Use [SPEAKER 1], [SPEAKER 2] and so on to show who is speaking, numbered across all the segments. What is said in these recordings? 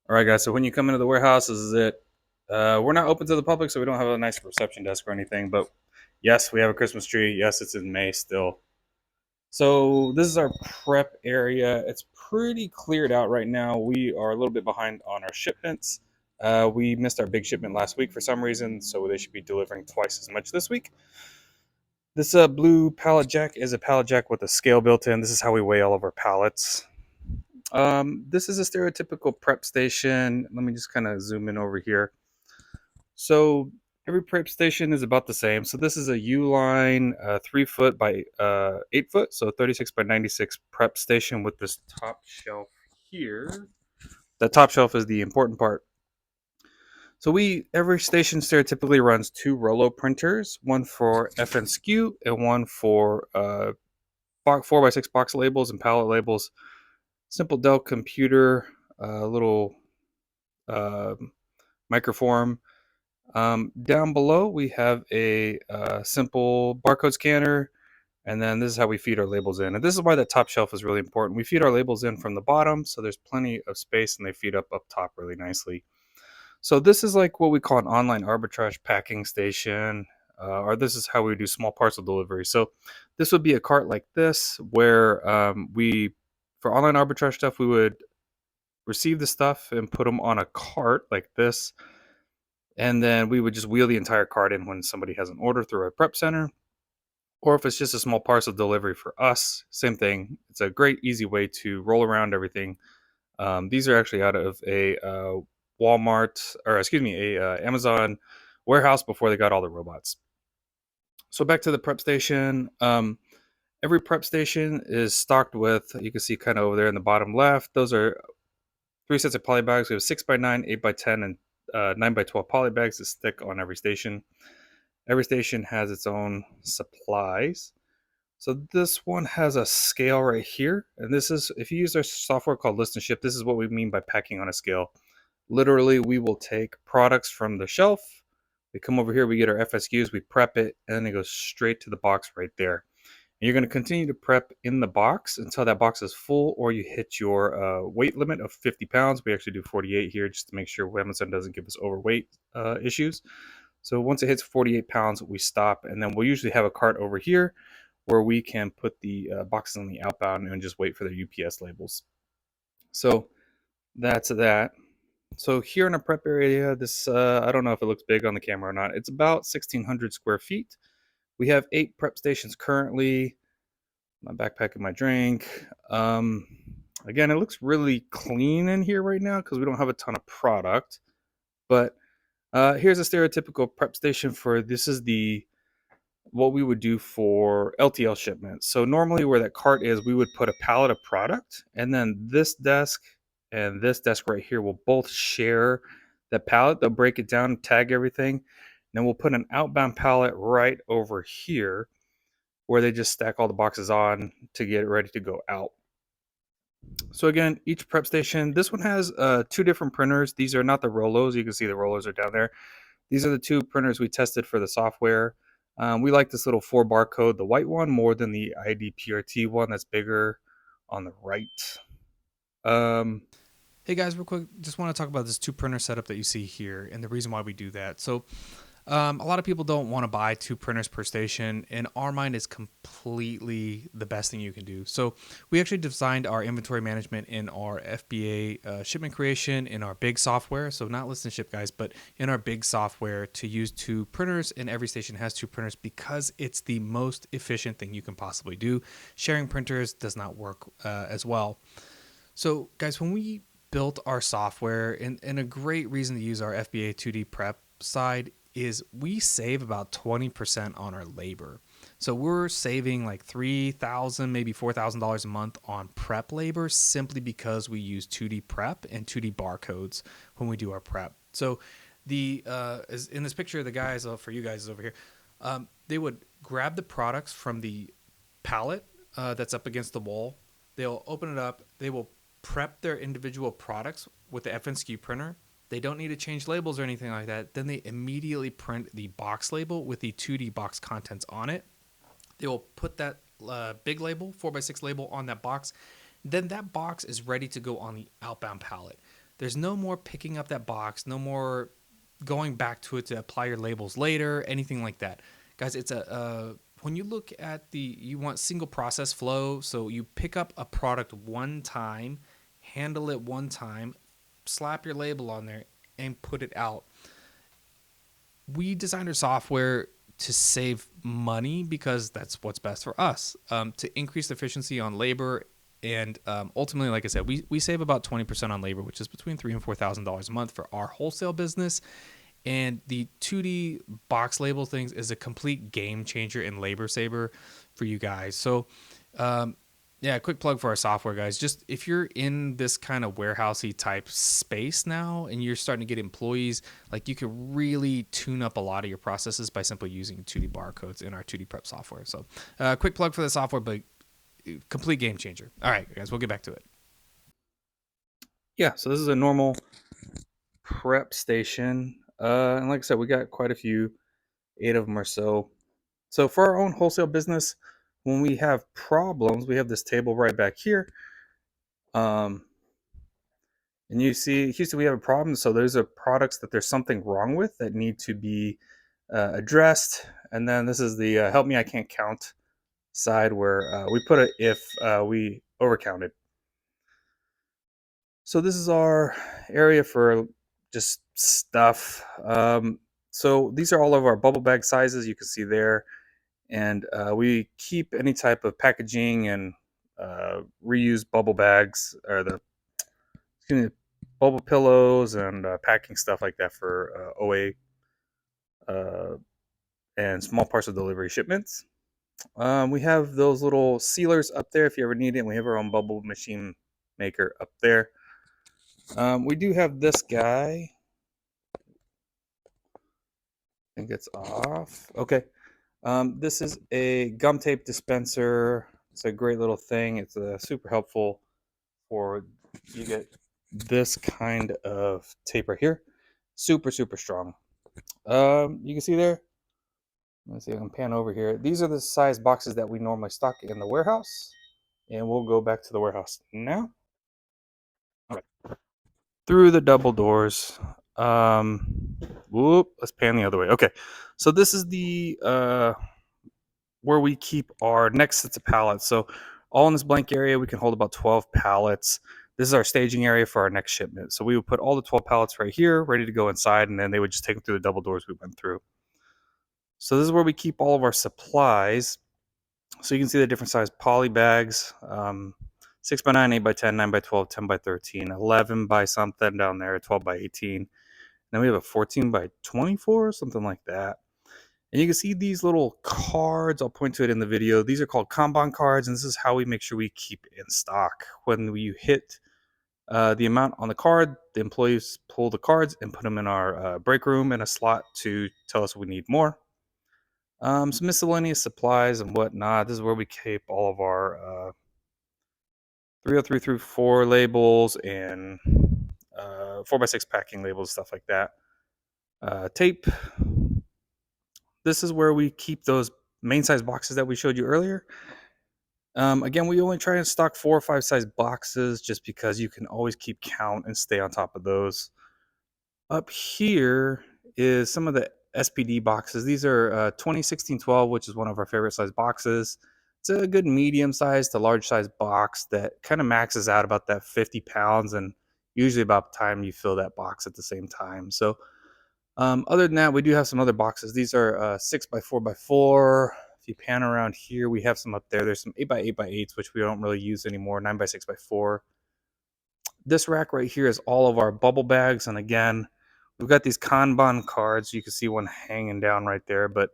[SPEAKER 1] All right, guys. So when you come into the warehouse, this is it. We're not open to the public, so we don't have a nice reception desk or anything. But yes, we have a Christmas tree. Yes, it's in May still. So this is our prep area. It's pretty cleared out right now. We are a little bit behind on our shipments. We missed our big shipment last week for some reason, so they should be delivering twice as much this week. This blue pallet jack is a pallet jack with a scale built in. This is how we weigh all of our pallets. This is a stereotypical prep station. Let me just kind of zoom in over here. So every prep station is about the same. So this is a Uline 3 foot by 8 foot, so 36 by 96 prep station with this top shelf here. The top shelf is the important part. So every station stereotypically runs two Rolo printers, one for FNSKU and one for 4x6 box labels and pallet labels. Simple Dell computer, little uh, microform. Down below, we have a simple barcode scanner, and then this is how we feed our labels in. And this is why the top shelf is really important. We feed our labels in from the bottom, so there's plenty of space, and they feed up top really nicely. So this is like what we call an online arbitrage packing station, or this is how we do small parcel delivery. So this would be a cart like this, where for online arbitrage stuff, we would receive the stuff and put them on a cart like this, and then we would just wheel the entire cart in when somebody has an order through a prep center. Or if it's just a small parcel delivery for us, same thing. It's a great, easy way to roll around everything. These are actually out of a Walmart, or excuse me, a Amazon warehouse before they got all the robots. So back to the prep station. Every prep station is stocked with, you can see kind of over there in the bottom left, those are three sets of poly bags. We have 6x9, 8x10, and 9x12 poly bags to stick on every station. Every station has its own supplies. So this one has a scale right here. And this is, if you use our software called List and Ship, this is what we mean by packing on a scale. Literally, we will take products from the shelf. We come over here, we get our FSQs, we prep it, and then it goes straight to the box right there. And you're going to continue to prep in the box until that box is full or you hit your weight limit of 50 pounds. We actually do 48 here just to make sure Amazon doesn't give us overweight issues. So once it hits 48 pounds, we stop, and then we'll usually have a cart over here where we can put the boxes on the outbound and just wait for their UPS labels. So that's that. So here in a prep area, this I don't know if it looks big on the camera or not. It's about 1,600 square feet. We have 8 prep stations currently. My backpack and my drink. Again, it looks really clean in here right now because we don't have a ton of product. But here's a stereotypical prep station for this is the what we would do for LTL shipments. So normally where that cart is, we would put a pallet of product, and then this desk and this desk right here will both share the pallet. They'll break it down, tag everything. Then we'll put an outbound pallet right over here where they just stack all the boxes on to get it ready to go out. So again, each prep station, this one has two different printers. These are not the Rolos. You can see the Rolos are down there. These are the two printers we tested for the software. We like this little 4 barcode, the white one, more than the IDPRT one that's bigger on the right.
[SPEAKER 2] Hey guys, real quick, just want to talk about this two printer setup that you see here and the reason why we do that. So, a lot of people don't want to buy two printers per station, and our mind is completely the best thing you can do. So, we actually designed our inventory management in our FBA shipment creation in our big software. So, not list and ship, guys, but in our big software to use two printers, and every station has two printers because it's the most efficient thing you can possibly do. Sharing printers does not work as well. So, guys, when we built our software, and a great reason to use our FBA 2D prep side is we save about 20% on our labor. So we're saving like $3,000, maybe $4,000 a month on prep labor simply because we use 2D prep and 2D barcodes when we do our prep. So the as in this picture, the guys for you guys is over here. They would grab the products from the pallet that's up against the wall. They'll open it up. They will prep their individual products with the FNSKU printer. They don't need to change labels or anything like that. Then they immediately print the box label with the 2D box contents on it. They will put that big label, 4x6 label on that box. Then that box is ready to go on the outbound pallet. There's no more picking up that box, no more going back to it to apply your labels later, anything like that. Guys, it's when you look at you want single process flow, so you pick up a product one time, handle it one time, slap your label on there, and put it out. We designed our software to save money because that's what's best for us, to increase efficiency on labor. And ultimately, like I said, we save about 20% on labor, which is between $3,000 and $4,000 a month for our wholesale business. And the 2D box label things is a complete game changer and labor saver for you guys. So, yeah, quick plug for our software, guys. Just if you're in this kind of warehousey type space now and you're starting to get employees, like you can really tune up a lot of your processes by simply using 2D barcodes in our 2D prep software. So, quick plug for the software, but complete game changer. All right, guys, we'll get back to it.
[SPEAKER 1] Yeah, so this is a normal prep station. And like I said, we got quite a few, 8 of them or so. So for our own wholesale business, when we have problems, we have this table right back here. And you see, Houston, we have a problem. So those are products that there's something wrong with that need to be addressed. And then this is the help me, I can't count side where we put it if we overcounted. So this is our area for just stuff. So these are all of our bubble bag sizes you can see there. And we keep any type of packaging and reused bubble bags or bubble pillows and packing stuff like that for OA and small parcel delivery shipments. We have those little sealers up there if you ever need it. We have our own bubble machine maker up there. We do have this guy. I think it's off. Okay. This is a gum tape dispenser. It's a great little thing. It's super helpful for you get this kind of tape right here. Super, super strong. You can see there. Let's see, I can pan over here. These are the size boxes that we normally stock in the warehouse. And we'll go back to the warehouse now. All right. Through the double doors. Let's pan the other way. Okay. So this is the where we keep our next sets of pallets. So all in this blank area, we can hold about 12 pallets. This is our staging area for our next shipment. So we would put all the 12 pallets right here, ready to go inside, and then they would just take them through the double doors we went through. So this is where we keep all of our supplies. So you can see the different size poly bags, 6 by 9, 8 by 10, 9 by 12, 10 by 13, 11 by something down there, 12 by 18. Then we have a 14 by 24, something like that. And you can see these little cards. I'll point to it in the video. These are called Kanban cards, and this is how we make sure we keep in stock. When you hit the amount on the card, the employees pull the cards and put them in our break room in a slot to tell us we need more. Some miscellaneous supplies and whatnot. This is where we keep all of our 303 through 4 labels and 4x6 packing labels, stuff like that. Tape. This is where we keep those main size boxes that we showed you earlier. Again, we only try and stock 4 or 5 size boxes just because you can always keep count and stay on top of those. Up here is some of the SPD boxes. These are 2016-12, which is one of our favorite size boxes. It's a good medium size to large size box that kind of maxes out about that 50 pounds, and usually about the time you fill that box at the same time. So other than that, we do have some other boxes. These are 6 by 4 by 4. If you pan around here, we have some up there. There's some 8 by 8 by 8s, which we don't really use anymore. 9 by 6 by 4. This rack right here is all of our bubble bags. And again, we've got these Kanban cards. You can see one hanging down right there. But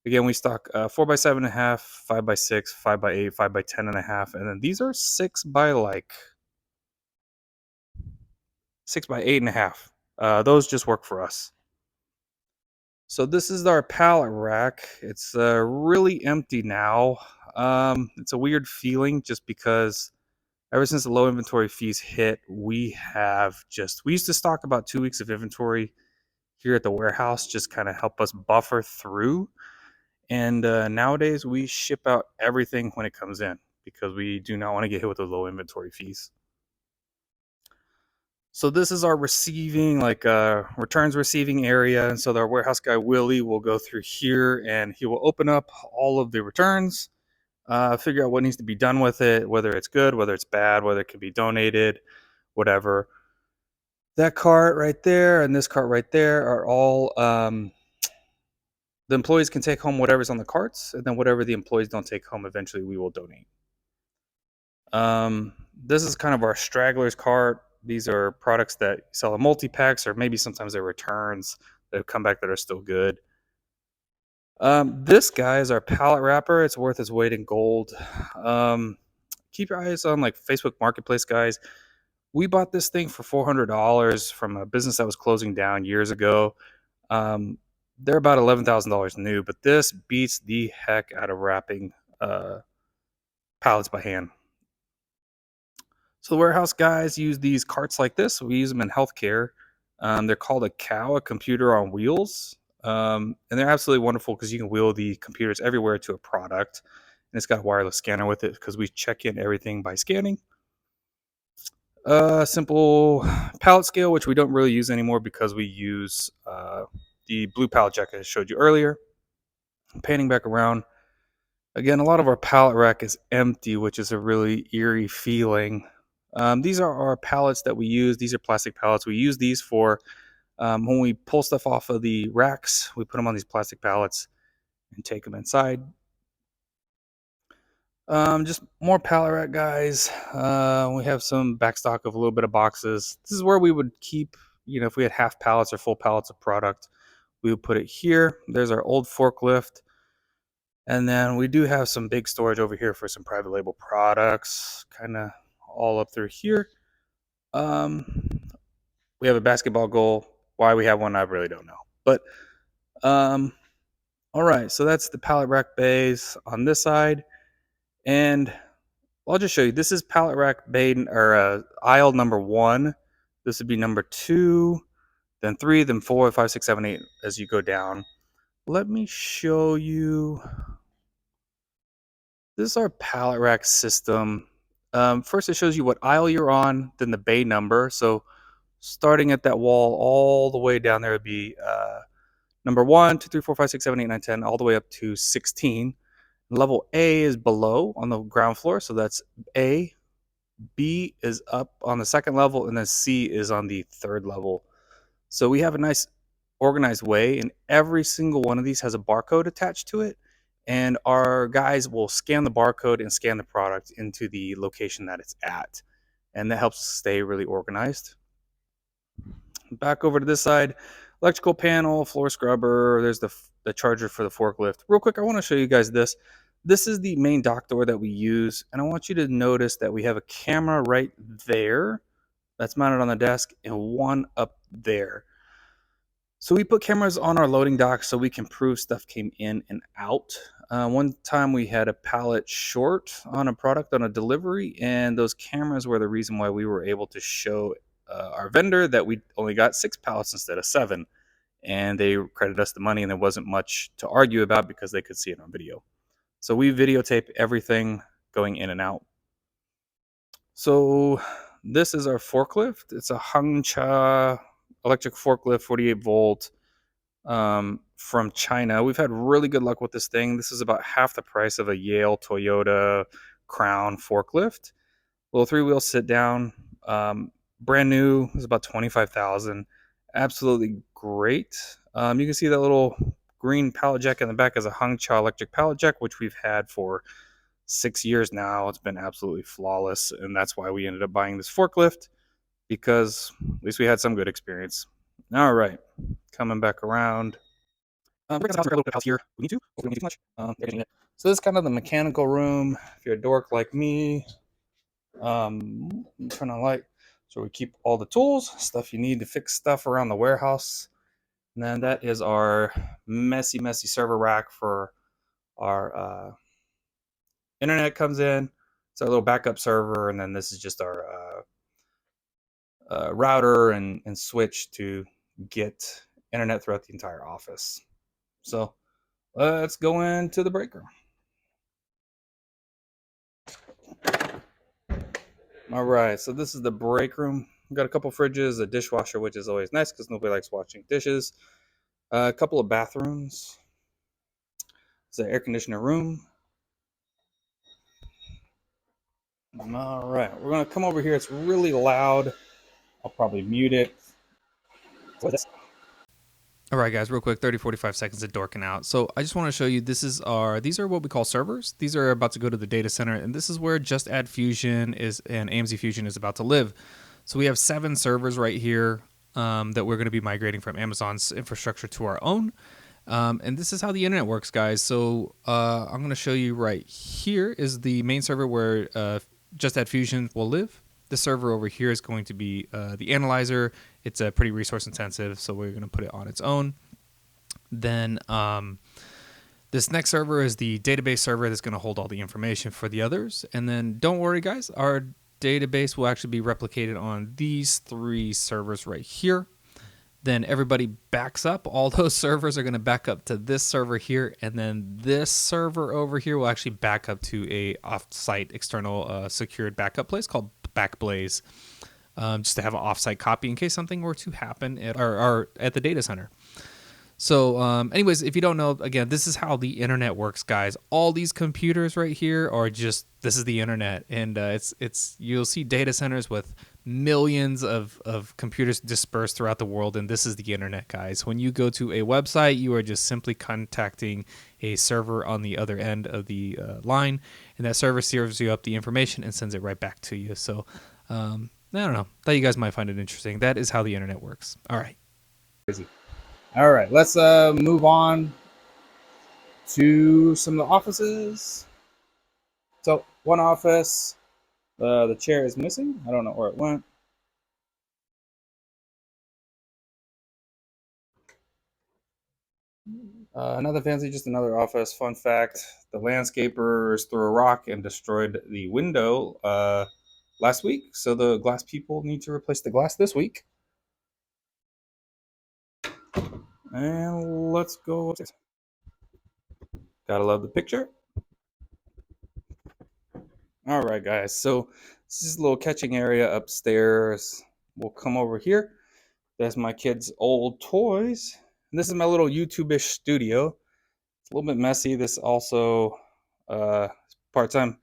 [SPEAKER 1] again, we stock 4 by 7.5, 5 by 6, 5 by 8, 5 by 10.5. And then these are 6 by 8.5. Those just work for us. So this is our pallet rack. It's really empty now. It's a weird feeling just because ever since the low inventory fees hit, we used to stock about 2 weeks of inventory here at the warehouse, just kind of help us buffer through. And nowadays we ship out everything when it comes in because we do not want to get hit with those low inventory fees. So this is our receiving, returns receiving area. And so our warehouse guy, Willie, will go through here and he will open up all of the returns, figure out what needs to be done with it, whether it's good, whether it's bad, whether it can be donated, whatever. That cart right there and this cart right there are all, the employees can take home whatever's on the carts, and then whatever the employees don't take home, eventually we will donate. This is kind of our stragglers cart. These are products that sell in multi-packs, or maybe sometimes they're returns that have come back that are still good. This guy is our pallet wrapper. It's worth its weight in gold. Keep your eyes on like Facebook Marketplace, guys. We bought this thing for $400 from a business that was closing down years ago. They're about $11,000 new, but this beats the heck out of wrapping pallets by hand. So the warehouse guys use these carts like this. We use them in healthcare. They're called a cow, a computer on wheels. And they're absolutely wonderful because you can wheel the computers everywhere to a product. And it's got a wireless scanner with it because we check in everything by scanning. Simple pallet scale, which we don't really use anymore because we use the blue pallet jack I showed you earlier. Panning back around. Again, a lot of our pallet rack is empty, which is a really eerie feeling. These are our pallets that we use. These are plastic pallets. We use these for when we pull stuff off of the racks, we put them on these plastic pallets and take them inside. Just more pallet rack, guys. We have some backstock of a little bit of boxes. This is where we would keep, if we had half pallets or full pallets of product, we would put it here. There's our old forklift. And then we do have some big storage over here for some private label products, kind of all up through here. We have a basketball goal. Why we have one, I really don't know. But all right, so that's the pallet rack bays on this side. And I'll just show you. This is pallet rack bay or aisle number 1. This would be number 2, then 3, then 4, 5, 6, 7, 8 as you go down. Let me show you. This is our pallet rack system. First, it shows you what aisle you're on, then the bay number. So starting at that wall all the way down there would be number 1, 2, 3, 4, 5, 6, 7, 8, 9, 10, all the way up to 16. Level A is below on the ground floor, so that's A. B is up on the second level, and then C is on the third level. So we have a nice organized way, and every single one of these has a barcode attached to it. And our guys will scan the barcode and scan the product into the location that it's at. And that helps stay really organized. Back over to this side, electrical panel, floor scrubber. There's the charger for the forklift. Real quick, I want to show you guys this. This is the main dock door that we use. And I want you to notice that we have a camera right there that's mounted on the desk and one up there. So we put cameras on our loading dock so we can prove stuff came in and out. One time we had a pallet short on a product on a delivery, and those cameras were the reason why we were able to show our vendor that we only got 6 pallets instead of 7. And they credited us the money, and there wasn't much to argue about because they could see it on video. So we videotape everything going in and out. So this is our forklift. It's a Hongcha electric forklift, 48 volt, from China. We've had really good luck with this thing. This is about half the price of a Yale Toyota Crown forklift. Little 3-wheel sit down, brand new. Is about $25,000. Absolutely great. You can see that little green pallet jack in the back is a Hongcha electric pallet jack, which we've had for 6 years now. It's been absolutely flawless, and that's why we ended up buying this forklift, because at least we had some good experience. All right, coming back around. Break us out a little bit of house here. We need to. Hopefully, we don't need too much. So this is kind of the mechanical room. If you're a dork like me, turn on light. So we keep all the tools, stuff you need to fix stuff around the warehouse. And then that is our messy server rack for our internet comes in. It's our little backup server, and then this is just our router and switch to get internet throughout the entire office. So let's go into the break room. All right, so this is the break room. We've got a couple fridges, a dishwasher, which is always nice because nobody likes washing dishes. A couple of bathrooms. It's an air conditioner room. All right, we're gonna come over here. It's really loud. I'll probably mute it. What's this?
[SPEAKER 2] All right, guys, real quick, 30, 45 seconds of dorking out. So I just want to show you, these are what we call servers. These are about to go to the data center, and this is where Just Add Fusion is and AMZ Fusion is about to live. So we have 7 servers right here that we're going to be migrating from Amazon's infrastructure to our own. And this is how the internet works, guys. So I'm going to show you right here is the main server where Just Add Fusion will live. The server over here is going to be the analyzer. It's pretty resource intensive, so we're going to put it on its own. Then this next server is the database server that's going to hold all the information for the others. And then don't worry, guys, our database will actually be replicated on these 3 servers right here. Then everybody backs up. All those servers are going to back up to this server here, and then this server over here will actually back up to a off-site external secured backup place called Backblaze, just to have an off-site copy in case something were to happen at the data center. So anyways, if you don't know, again, this is how the internet works, guys. All these computers right here are just, this is the internet. And you'll see data centers with millions of computers dispersed throughout the world. And this is the internet, guys. When you go to a website, you are just simply contacting a server on the other end of the line. And that server serves you up the information and sends it right back to you. So I don't know. Thought you guys might find it interesting. That is how the internet works. All right.
[SPEAKER 1] Crazy. All right, let's move on to some of the offices. So one office, the chair is missing. I don't know where it went. Another fancy, just another office. Fun fact, the landscapers threw a rock and destroyed the window last week. So the glass people need to replace the glass this week. And let's go. Gotta love the picture. All right, guys. So this is a little catching area upstairs. We'll come over here. That's my kids' old toys. And this is my little YouTube-ish studio. It's a little bit messy. This also part-time.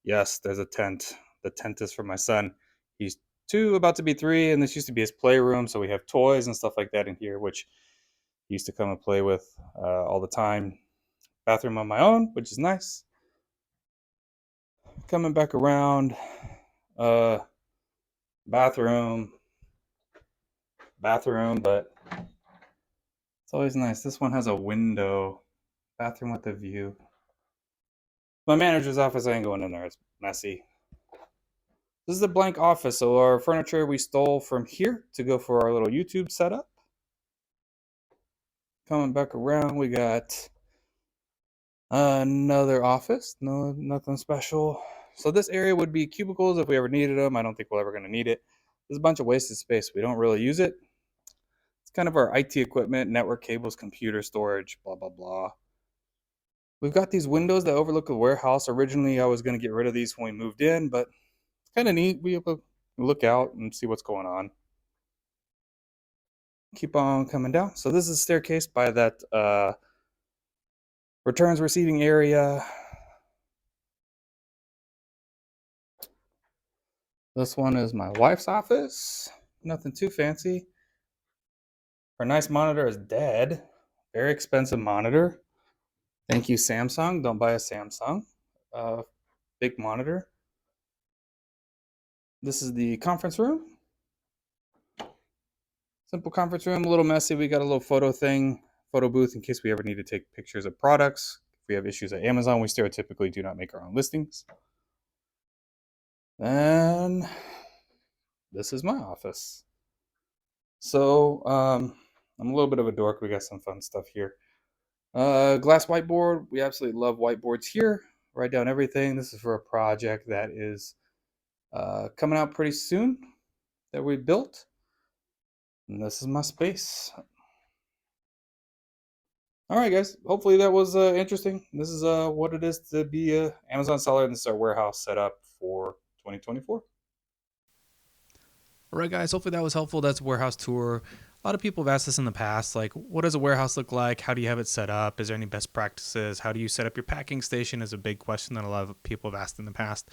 [SPEAKER 1] Yes, there's a tent. The tent is for my son. He's 2, about to be 3, and this used to be his playroom. So we have toys and stuff like that in here, which he used to come and play with all the time. Bathroom on my own, which is nice. Coming back around, bathroom, but it's always nice. This one has a window, bathroom with a view. My manager's office, I ain't going in there. It's messy. This is a blank office, so our furniture we stole from here to go for our little YouTube setup. Coming back around, we got another office. No, nothing special. So this area would be cubicles if we ever needed them. I don't think we're ever going to need it. There's a bunch of wasted space. We don't really use it. It's kind of our IT equipment, network cables, computer storage, blah, blah, blah. We've got these windows that overlook the warehouse. Originally, I was going to get rid of these when we moved in, but it's kind of neat. We have to look out and see what's going on. Keep on coming down. So this is a staircase by that returns receiving area. This one is my wife's office. Nothing too fancy. Her nice monitor is dead. Very expensive monitor. Thank you, Samsung. Don't buy a Samsung. Big monitor. This is the conference room. Simple conference room, a little messy. We got a little photo booth in case we ever need to take pictures of products. If we have issues at Amazon, we stereotypically do not make our own listings. And this is my office. So I'm a little bit of a dork. We got some fun stuff here. Glass whiteboard. We absolutely love whiteboards here. Write down everything. This is for a project that is coming out pretty soon that we built. And this is my space. All right, guys. Hopefully that was interesting. This is what it is to be a Amazon seller, and this is our warehouse set up for 2024.
[SPEAKER 2] All right, guys, hopefully that was helpful. That's a warehouse tour. A lot of people have asked us in the past, like, what does a warehouse look like? How do you have it set up? Is there any best practices? How do you set up your packing station? Is a big question that a lot of people have asked in the past.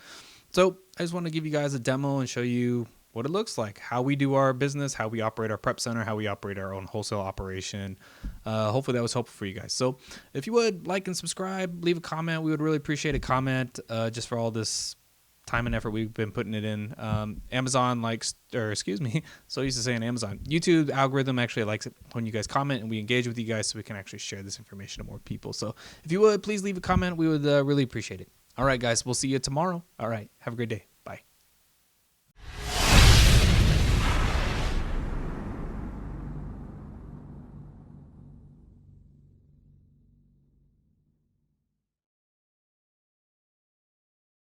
[SPEAKER 2] So I just want to give you guys a demo and show you what it looks like, how we do our business, how we operate our prep center, how we operate our own wholesale operation. Hopefully that was helpful for you guys. So if you would like and subscribe, leave a comment. We would really appreciate a comment just for all this time and effort we've been putting it in. Amazon likes, or excuse me, so used to saying Amazon. YouTube algorithm actually likes it when you guys comment and we engage with you guys so we can actually share this information to more people. So if you would, please leave a comment. We would really appreciate it. All right, guys, we'll see you tomorrow. All right, have a great day.